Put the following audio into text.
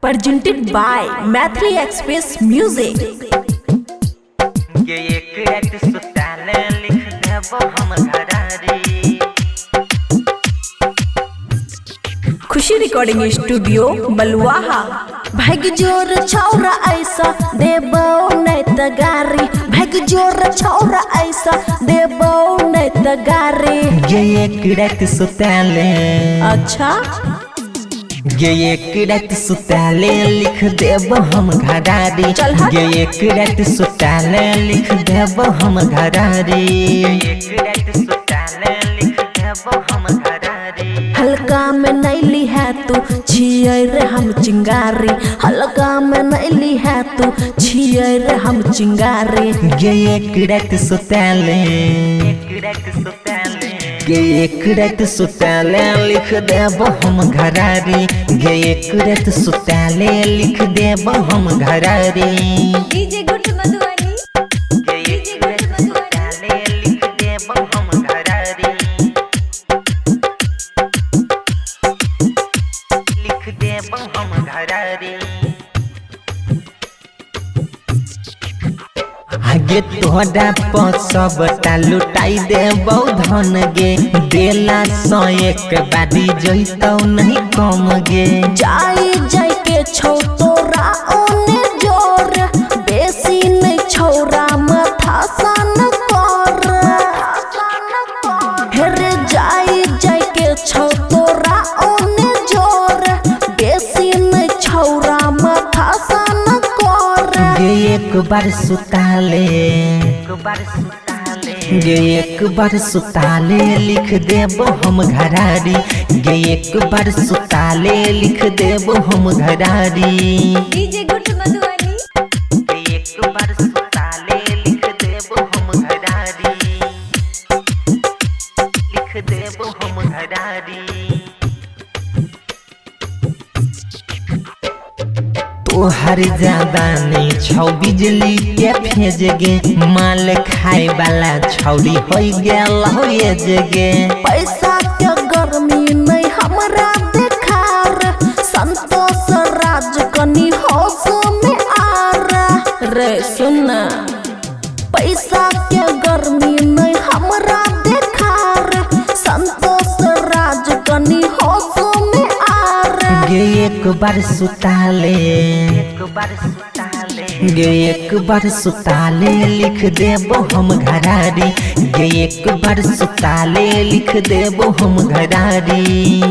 presented by Mathli Express Music। ये एक रात सुताले लिख देबो हम घरारी। खुशी रिकॉर्डिंग स्टूडियो बलुआहा। भाग जोर छौरा ऐसा देबो नहीं त गारी, भाग जोर छौरा ऐसा देबो नहीं त गारी। ये एक रात सुताले, अच्छा ये एक रात सुताले लिख देबो हम घरारी। चल हट। ये एक रात सुताले लिख देबो हम घरारी। एक रात सुताले लिख देबो हम घरारी। हल्का में नैली है तू छिए रे हम चिंगारी, हल्का में नैली है तू छिए रे हम चिंगारी। ये एक रात सुताले, एक रात सुताले, ये एक रात सुताले लिख देबो हम घरारी। ये एक रात सुताले लिख देबो हम घरारी। डीजे गुड मधुबनी, ये एक रात सुताले लिख देबो हम घरारी। लिख देबो हम घरारी। आगे तोहरा पर सबटा लुटाई देबो धन गे। देला सौ एक बारी जइतौ नहीं कम गे। जाई जाई के छौ तोरा ओने जोर, बेसी नहीं छौरा माथा सन कर। हेरे जाई जाई के छौ तोरा ओने जोर, बेसी नहीं छौरा माथा सन कर। गे एक बार सुताले, एक बार सुताले, गे एक बार सुताले लिख देबो हम घरारी। गे एक बार सुताले लिख देबो हम घरारी। डीजे गुड मधुबनी, गे एक बार सुताले लिख देबो हम घरारी। लिख देबो हम घरारी। तोहर ज्यादा नहीं छौ बिजली के भेज गे। माल खाए वाला छौरी हो गेल हो ये जगे। पैसा के गर्मी नहीं हमरा देखार, संतोष राज कनी होश में आर। रे सुन, पैसा के गर्मी नहीं हमरा देखार, संतोष राज कनी होश में आर। गे एक बार सुताले, एक बार सुताले, गे एक बार सुताले लिख देबो हम घरारी। गे एक बार सुताले लिख देबो हम घरारी।